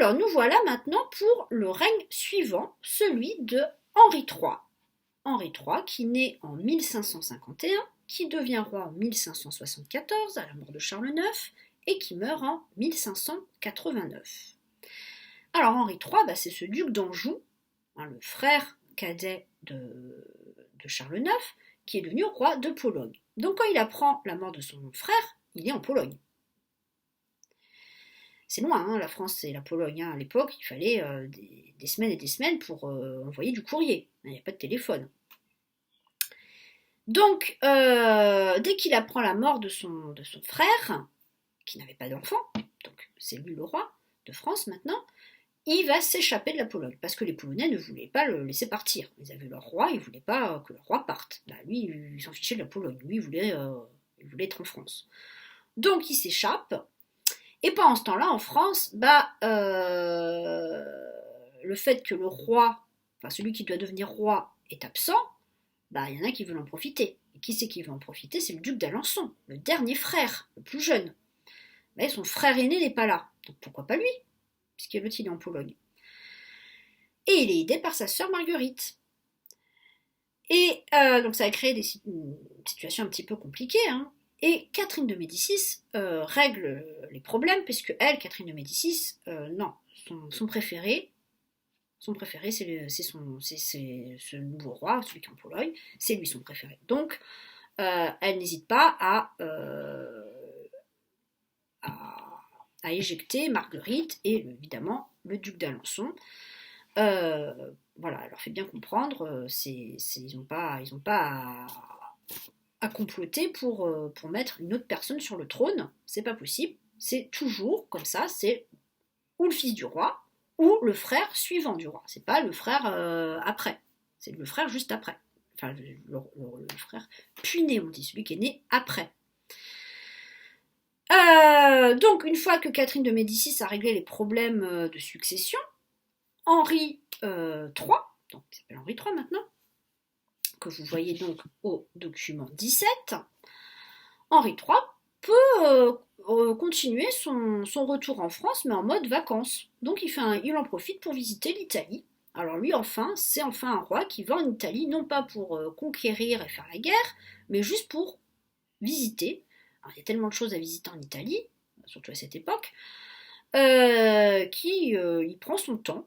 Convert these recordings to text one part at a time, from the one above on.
Alors, nous voilà maintenant pour le règne suivant, celui de Henri III. Henri III, qui naît en 1551, qui devient roi en 1574 à la mort de Charles IX et qui meurt en 1589. Alors Henri III, c'est ce duc d'Anjou, le frère cadet de Charles IX, qui est devenu roi de Pologne. Donc quand il apprend la mort de son frère, il est en Pologne. C'est loin, la France et la Pologne. À l'époque, il fallait des semaines et des semaines pour envoyer du courrier. Il n'y a pas de téléphone. Donc, dès qu'il apprend la mort de son frère, qui n'avait pas d'enfant, donc c'est lui le roi de France maintenant, il va s'échapper de la Pologne, parce que les Polonais ne voulaient pas le laisser partir. Ils avaient leur roi, ils ne voulaient pas que le roi parte. Là, lui, il s'en fichait de la Pologne. Lui, il voulait être en France. Donc, il s'échappe. Et pendant ce temps-là, en France, le fait que le roi, celui qui doit devenir roi, est absent, il y en a qui veulent en profiter. Et qui c'est qui veut en profiter? C'est le duc d'Alençon, le dernier frère, le plus jeune. Mais son frère aîné n'est pas là. Donc pourquoi pas lui? Puisqu'il est en Pologne. Et il est aidé par sa sœur Marguerite. Et donc ça a créé une situation un petit peu compliquée, Et Catherine de Médicis règle les problèmes, puisque elle, Catherine de Médicis, non, son préféré, c'est ce nouveau roi, celui qui est en Pologne, c'est lui son préféré. Donc, elle n'hésite pas à éjecter Marguerite et évidemment le duc d'Alençon. Voilà, elle leur fait bien comprendre, ils n'ont pas à comploter pour mettre une autre personne sur le trône, c'est pas possible, c'est toujours comme ça, c'est ou le fils du roi, ou le frère suivant du roi, c'est pas le frère après, c'est le frère juste après, enfin le frère puiné, on dit, celui qui est né après. Donc une fois que Catherine de Médicis a réglé les problèmes de succession, Henri III, donc il s'appelle Henri III maintenant, que vous voyez donc au document 17, Henri III peut continuer son retour en France, mais en mode vacances. Donc il en profite pour visiter l'Italie. Alors lui, c'est enfin un roi qui va en Italie, non pas pour conquérir et faire la guerre, mais juste pour visiter. Alors, il y a tellement de choses à visiter en Italie, surtout à cette époque, il prend son temps.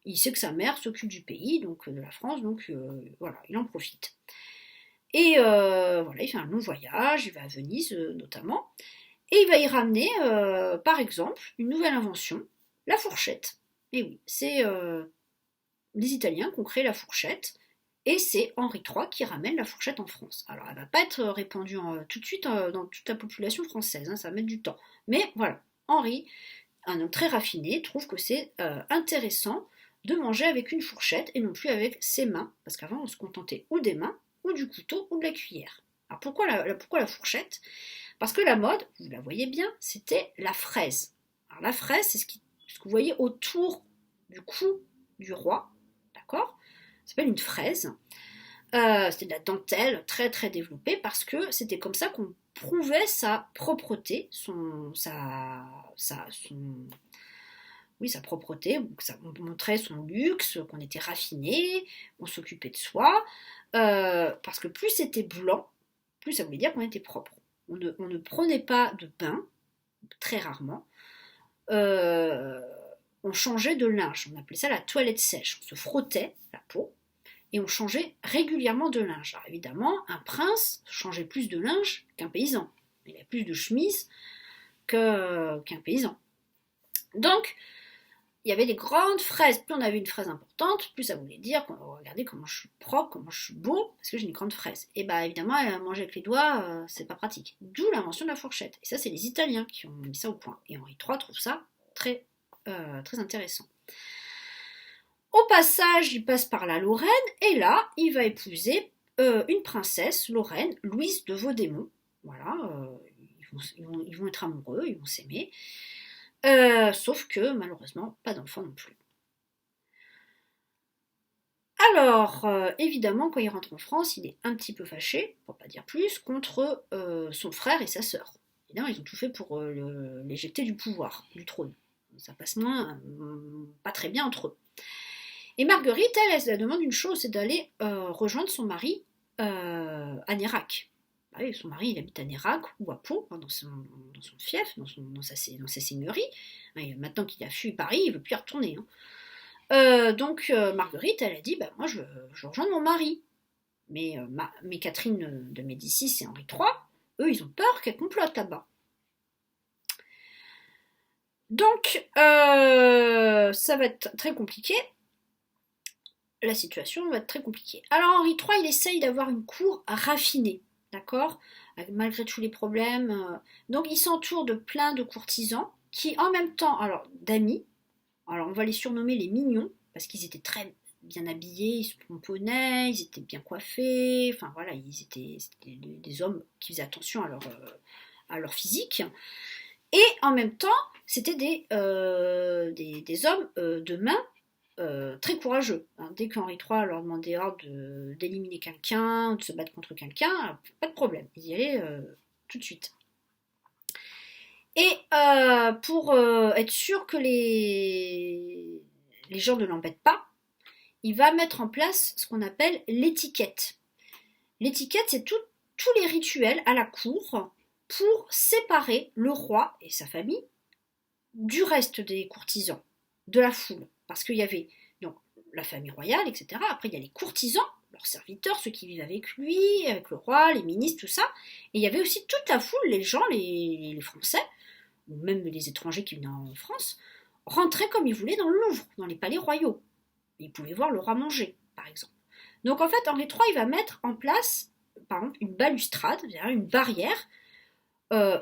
Il sait que sa mère s'occupe du pays, donc de la France, donc voilà, il en profite. Et voilà, il fait un long voyage, il va à Venise notamment, et il va y ramener, par exemple, une nouvelle invention, la fourchette. Et oui, c'est les Italiens qui ont créé la fourchette, et c'est Henri III qui ramène la fourchette en France. Alors, elle ne va pas être répandue tout de suite dans toute la population française, ça va mettre du temps. Mais voilà, Henri, un homme très raffiné, trouve que c'est intéressant de manger avec une fourchette et non plus avec ses mains, parce qu'avant on se contentait ou des mains, ou du couteau, ou de la cuillère. Alors pourquoi la fourchette? Parce que la mode, vous la voyez bien, c'était la fraise. Alors la fraise, c'est ce que vous voyez autour du cou du roi, d'accord? Ça s'appelle une fraise. C'était de la dentelle très très développée, parce que c'était comme ça qu'on prouvait sa propreté, sa propreté, ça montrait son luxe, qu'on était raffiné, on s'occupait de soi, parce que plus c'était blanc, plus ça voulait dire qu'on était propre. On ne prenait pas de bain, très rarement, on changeait de linge, on appelait ça la toilette sèche, on se frottait la peau, et on changeait régulièrement de linge. Alors évidemment, un prince changeait plus de linge qu'un paysan, il avait plus de chemises qu'un paysan. Donc, il y avait des grandes fraises. Plus on avait une fraise importante, plus ça voulait dire regardez comment je suis propre, comment je suis beau, parce que j'ai une grande fraise. Et évidemment, manger avec les doigts, c'est pas pratique. D'où l'invention de la fourchette. Et ça, c'est les Italiens qui ont mis ça au point. Et Henri III trouve ça très, très intéressant. Au passage, il passe par la Lorraine, et là, il va épouser une princesse, Lorraine, Louise de Vaudémont. Voilà, ils vont être amoureux, ils vont s'aimer. Sauf que malheureusement, pas d'enfant non plus. Alors, évidemment, quand il rentre en France, il est un petit peu fâché, pour pas dire plus, contre son frère et sa sœur. Évidemment, ils ont tout fait pour l'éjecter du pouvoir, du trône. ça passe pas très bien entre eux. Et Marguerite, elle demande une chose, c'est d'aller rejoindre son mari à Nérac. Ah oui, son mari, il habite à Nérac ou à Pau, dans son fief, dans sa seigneurie. Maintenant qu'il a fui Paris, il ne veut plus y retourner. Donc Marguerite, elle a dit, moi je rejoins mon mari. Mais Catherine de Médicis et Henri III, eux, ils ont peur qu'elle complote là-bas. Donc, ça va être très compliqué. La situation va être très compliquée. Alors Henri III, il essaye d'avoir une cour raffinée, d'accord, malgré tous les problèmes. Donc il s'entoure de plein de courtisans qui, en même temps, alors d'amis, alors on va les surnommer les mignons, parce qu'ils étaient très bien habillés, ils se pomponnaient, ils étaient bien coiffés, enfin voilà, c'était des hommes qui faisaient attention à leur physique. Et en même temps, c'était des hommes de main très courageux. Dès qu'Henri III leur demandait d'éliminer quelqu'un, de se battre contre quelqu'un, pas de problème, ils y allaient tout de suite. Et pour être sûr que les gens ne l'embêtent pas, il va mettre en place ce qu'on appelle l'étiquette. L'étiquette, c'est tous les rituels à la cour pour séparer le roi et sa famille du reste des courtisans, de la foule. Parce qu'il y avait donc la famille royale, etc. Après, il y a les courtisans, leurs serviteurs, ceux qui vivent avec lui, avec le roi, les ministres, tout ça. Et il y avait aussi toute la foule, les gens, les Français, ou même les étrangers qui venaient en France, rentraient comme ils voulaient dans le Louvre, dans les palais royaux. Ils pouvaient voir le roi manger, par exemple. Donc en fait, Henri III, il va mettre en place, par exemple, une balustrade, c'est-à-dire une barrière,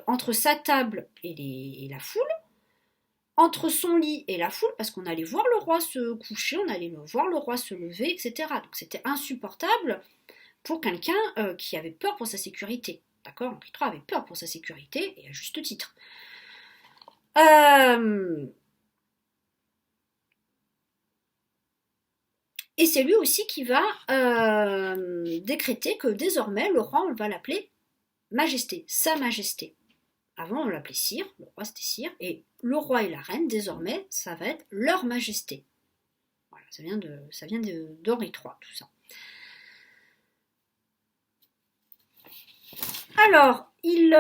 entre sa table et la foule, entre son lit et la foule, parce qu'on allait voir le roi se coucher, on allait voir le roi se lever, etc. Donc c'était insupportable pour quelqu'un qui avait peur pour sa sécurité. D'accord, Henri III avait peur pour sa sécurité, et à juste titre. Et c'est lui aussi qui va décréter que désormais, le roi, on va l'appeler Majesté, Sa Majesté. Avant, on l'appelait Sire, le roi c'était Sire, et le roi et la reine, désormais, ça va être Leur Majesté. Voilà, ça vient d'Henri III, tout ça. Alors, il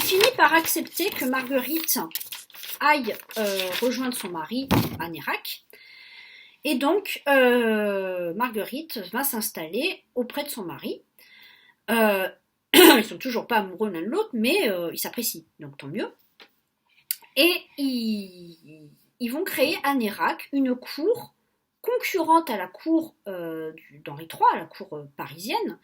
finit par accepter que Marguerite aille rejoindre son mari à Nérac. Et donc, Marguerite va s'installer auprès de son mari. Ils sont toujours pas amoureux l'un de l'autre, mais ils s'apprécient, donc tant mieux. Et ils vont créer à Nérac une cour concurrente à la cour d'Henri III, à la cour parisienne,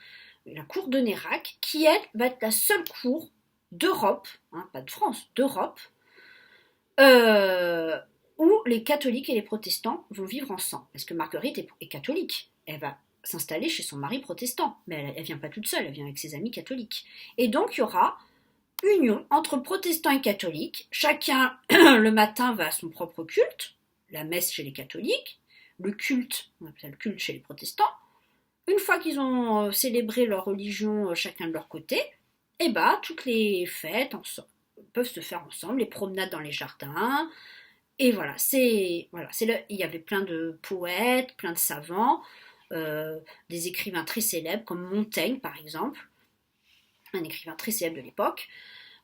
la cour de Nérac, qui elle va être la seule cour d'Europe, pas de France, d'Europe, où les catholiques et les protestants vont vivre ensemble. Parce que Marguerite est catholique, elle va s'installer chez son mari protestant, mais elle vient pas toute seule, elle vient avec ses amis catholiques. Et donc il y aura union entre protestants et catholiques, chacun le matin va à son propre culte, la messe chez les catholiques, le culte, on appelle ça le culte chez les protestants. Une fois qu'ils ont célébré leur religion chacun de leur côté, et toutes les fêtes peuvent se faire ensemble, les promenades dans les jardins. Et voilà, il y avait plein de poètes, plein de savants, des écrivains très célèbres comme Montaigne par exemple, un écrivain très célèbre de l'époque.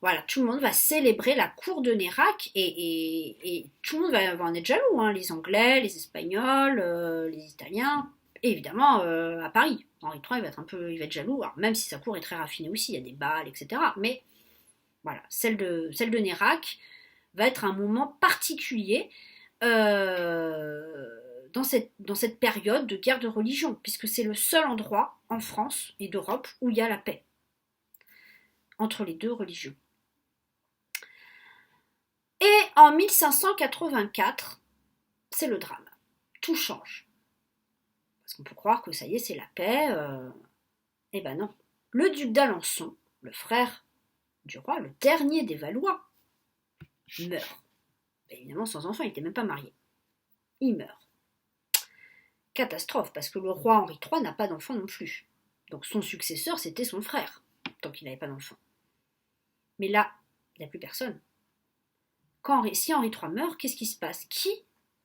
Voilà, tout le monde va célébrer la cour de Nérac et tout le monde va en être jaloux, les Anglais, les Espagnols, les Italiens, et évidemment à Paris. Henri III il va être jaloux, alors, même si sa cour est très raffinée aussi, il y a des bals, etc. Mais voilà, celle de Nérac va être un moment particulier dans cette période de guerre de religion, puisque c'est le seul endroit en France et d'Europe où il y a la paix entre les deux religions. Et en 1584, c'est le drame. Tout change. Parce qu'on peut croire que ça y est, c'est la paix. Eh ben non. Le duc d'Alençon, le frère du roi, le dernier des Valois, meurt. Évidemment sans enfant, il n'était même pas marié. Il meurt. Catastrophe, parce que le roi Henri III n'a pas d'enfant non plus. Donc son successeur, c'était son frère, tant qu'il n'avait pas d'enfant. Mais là, Il n'y a plus personne. Si Henri III meurt, qu'est-ce qui se passe? Qui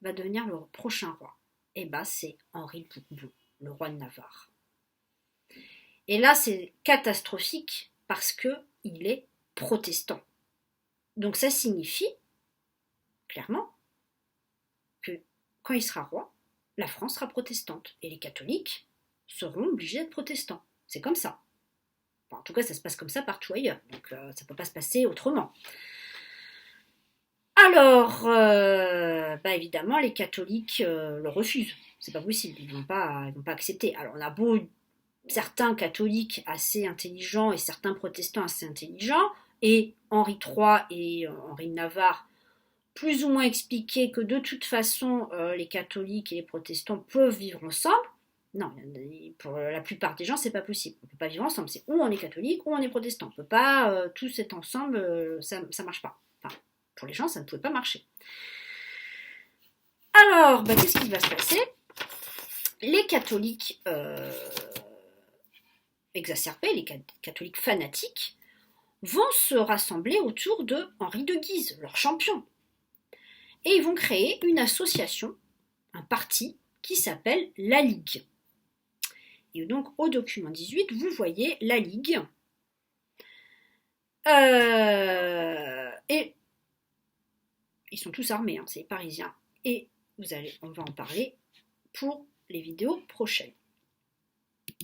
va devenir le prochain roi? Eh bien, c'est Henri le Bourbon, le roi de Navarre. Et là, c'est catastrophique parce qu'il est protestant. Donc ça signifie, clairement, que quand il sera roi, la France sera protestante. Et les catholiques seront obligés d'être protestants. C'est comme ça. Enfin, en tout cas, ça se passe comme ça partout ailleurs. Donc ça ne peut pas se passer autrement. Alors, évidemment, les catholiques le refusent. C'est pas possible. Ils vont pas accepter. Alors, on a certains catholiques assez intelligents et certains protestants assez intelligents. Et Henri III et Henri de Navarre plus ou moins expliqué que de toute façon, les catholiques et les protestants peuvent vivre ensemble. Non, pour la plupart des gens, c'est pas possible. On peut pas vivre ensemble. C'est ou on est catholique ou on est protestant. On peut pas tous être ensemble, ça marche pas. Enfin, pour les gens, ça ne pouvait pas marcher. Alors, qu'est-ce qui va se passer? Les catholiques exacerbés, les catholiques fanatiques, vont se rassembler autour de Henri de Guise, leur champion. Et ils vont créer une association, un parti, qui s'appelle la Ligue. Et donc, au document 18, vous voyez la Ligue. Et ils sont tous armés, c'est les Parisiens. Et on va en parler pour les vidéos prochaines.